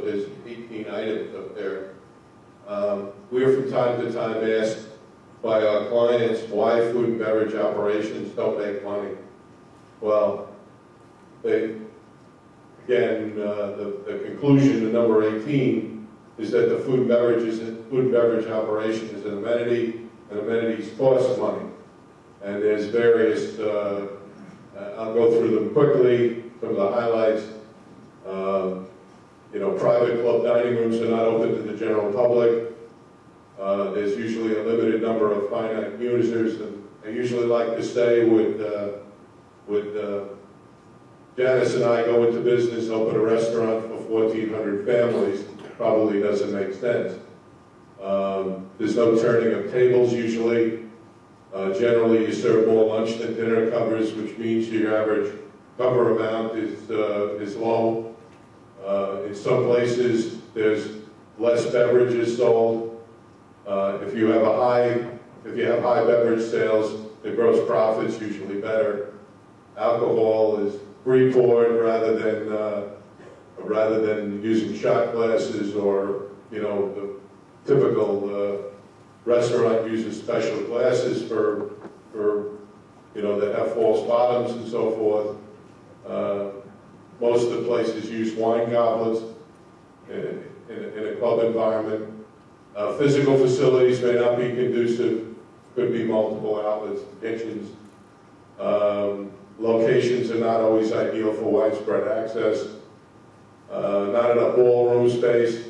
but there's 18 items up there. We are from time to time asked by our clients why food and beverage operations don't make money. Well, the conclusion to number 18 is that the food and beverage operation is an amenity, and amenities cost money. And there's various, I'll go through them quickly, some of the highlights. Private club dining rooms are not open to the general public. There's usually a limited number of finite users, and I usually like to say with Janice and I go into business, open a restaurant for 1,400 families, probably doesn't make sense. There's no turning of tables usually. Generally, you serve more lunch than dinner covers, which means your average cover amount is low. In some places, there's less beverages sold. If you have high beverage sales, the gross profit's usually better. Alcohol is pre-poured rather than using shot glasses, or the typical restaurant uses special glasses for that have false bottoms and so forth. Most of the places use wine goblets in a club environment. Physical facilities may not be conducive. Could be multiple outlets, kitchens. Locations are not always ideal for widespread access. Not enough ballroom space,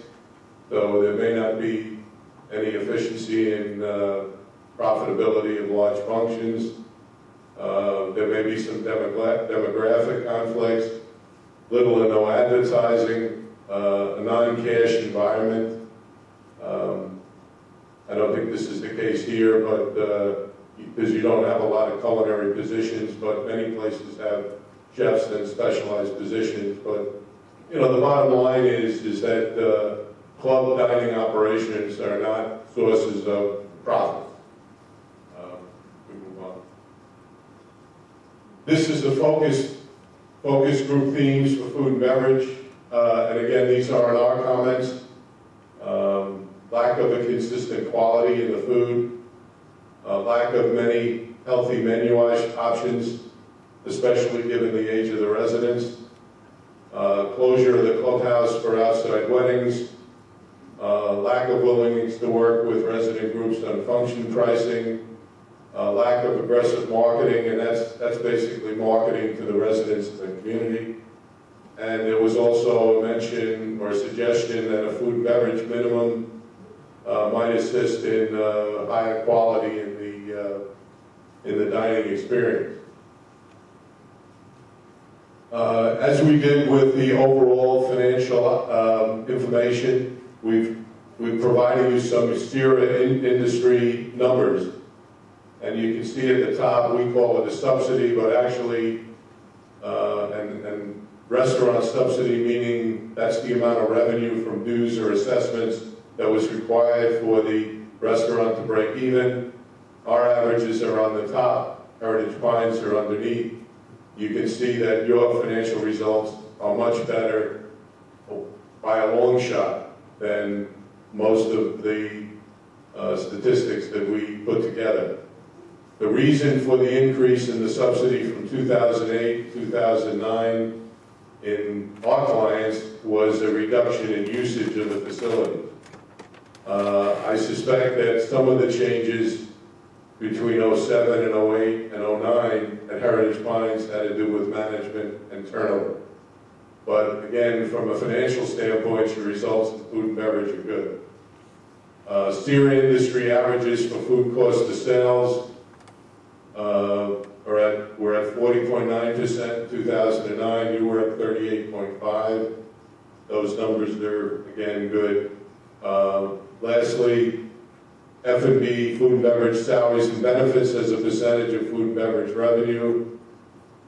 so there may not be any efficiency in profitability of large functions. There may be some demographic conflicts, little or no advertising, a non-cash environment. I don't think this is the case here, but because you don't have a lot of culinary positions, but many places have chefs and specialized positions. But the bottom line is that club dining operations are not sources of profit. We move on. This is the focus group themes for food and beverage. And again, these aren't our comments. Lack of a consistent quality in the food. Lack of many healthy menu options, especially given the age of the residents. Closure of the clubhouse for outside weddings. Lack of willingness to work with resident groups on function pricing. Lack of aggressive marketing, and that's basically marketing to the residents of the community. And there was also a mention or a suggestion that a food and beverage minimum might assist in higher quality in the dining experience. As we did with the overall financial information, we've provided you some exterior industry numbers. And you can see at the top, we call it a subsidy, but actually, and restaurant subsidy, meaning that's the amount of revenue from dues or assessments that was required for the restaurant to break even. Our averages are on the top, Heritage Pines are underneath. You can see that your financial results are much better by a long shot than most of the statistics that we put together. The reason for the increase in the subsidy from 2008 to 2009 in our clients was a reduction in usage of the facility. I suspect that some of the changes between 07 and 08 and 09 at Heritage Pines had to do with management and turnover. But again, from a financial standpoint, your results in food and beverage are good. Steer industry averages for food cost of sales we're at 40.9% in 2009. You were at 38.5%. Those numbers are, again, good. Lastly, F&B, food and beverage salaries and benefits as a percentage of food and beverage revenue.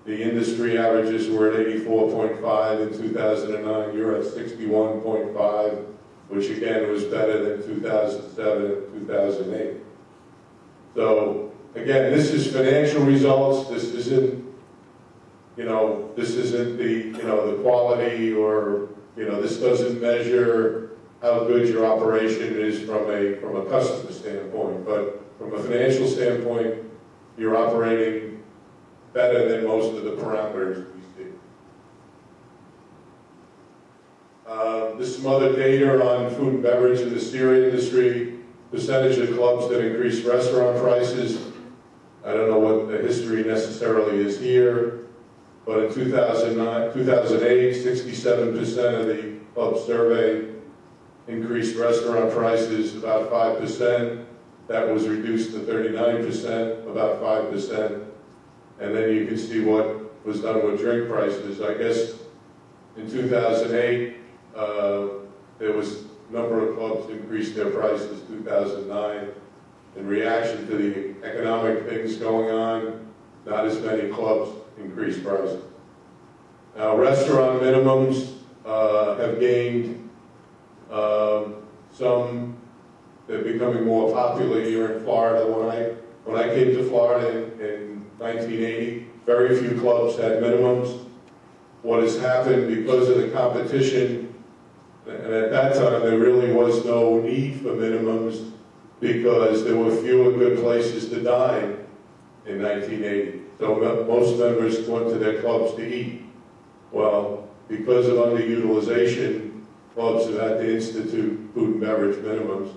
The industry averages were at 84.5 in 2009. You're at 61.5, which again was better than 2007 and 2008. So again, this is financial results. This isn't, the quality or you know, this doesn't measure how good your operation is from a customer standpoint, but from a financial standpoint, you're operating better than most of the parameters we see. This is some other data on food and beverage in the steer industry, percentage of clubs that increase restaurant prices. I don't know what the history necessarily is here, but in 2008, 67% of the clubs surveyed increased restaurant prices, about 5%. That was reduced to 39%, about 5%. And then you can see what was done with drink prices. I guess in 2008, there was a number of clubs increased their prices. 2009, in reaction to the economic things going on, not as many clubs increased prices. Now, restaurant minimums have gained some. They're becoming more popular here in Florida. When I came to Florida in 1980, very few clubs had minimums. What has happened because of the competition, and at that time there really was no need for minimums because there were fewer good places to dine in 1980. So most members went to their clubs to eat. Well, because of underutilization, clubs have had to institute food and beverage minimums.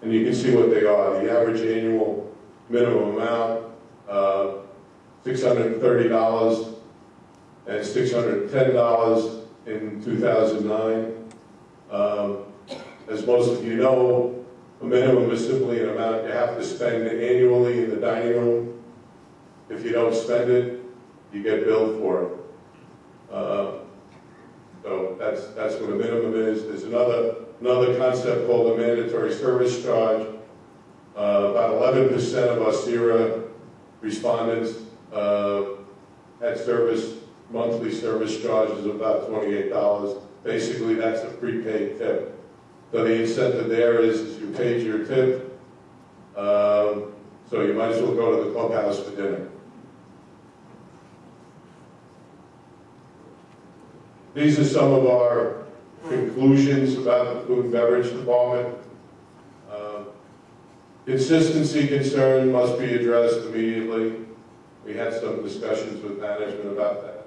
And you can see what they are. The average annual minimum amount, $630 and $610 in 2009. As most of you know, a minimum is simply an amount you have to spend annually in the dining room. If you don't spend it, you get billed for it. So that's what a minimum is. There's another concept called a mandatory service charge. About 11% of our SERA respondents had monthly service charges of about $28. Basically, that's a prepaid tip. So the incentive there is you paid your tip, so you might as well go to the clubhouse for dinner. These are some of our conclusions about the food and beverage department. Consistency concern must be addressed immediately. We had some discussions with management about that.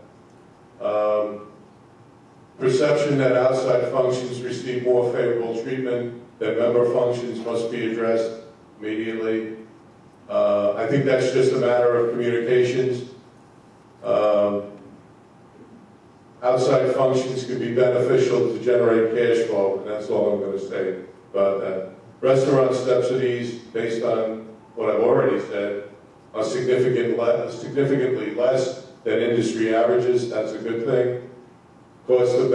Perception that outside functions receive more favorable treatment than member functions must be addressed immediately. I think that's just a matter of communications. Outside functions can be beneficial to generate cash flow, and that's all I'm going to say about that. Restaurant subsidies, based on what I've already said, are significantly less than industry averages. That's a good thing. Cost of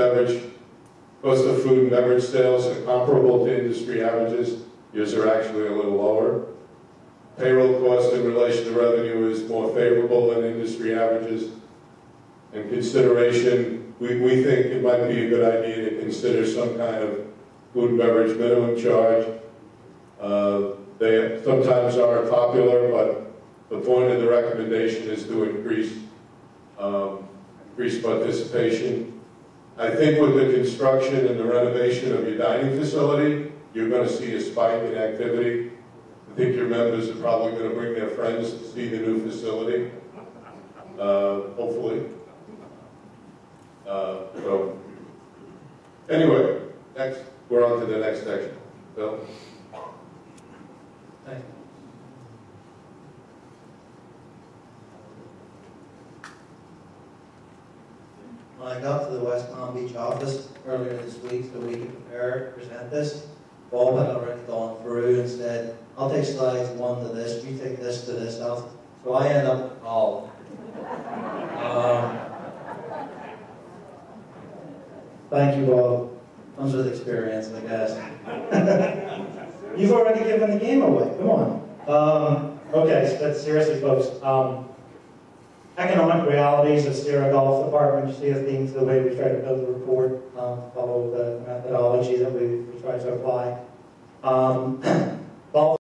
food and beverage sales are comparable to industry averages. Yours are actually a little lower. Payroll cost in relation to revenue is more favorable than industry averages. And consideration, we think it might be a good idea to consider some kind of food and beverage minimum charge. They sometimes aren't popular, but the point of the recommendation is to increase participation. I think with the construction and the renovation of your dining facility, you're going to see a spike in activity. I think your members are probably going to bring their friends to see the new facility, hopefully. So, anyway, next, we're on to the next section. Bill? Thank you. When I got to the West Palm Beach office earlier this week so we could prepare to present this, Bob had already gone through and said, I'll take slides 1 to this, you take this to this. So I end up with all. Thank you, Bob. Comes with experience, I guess. You've already given the game away. Come on. Okay, but seriously, folks. Economic realities of Sierra Golf Department. You see the themes, the way we try to build the report, follow the methodology that we try to apply. Golf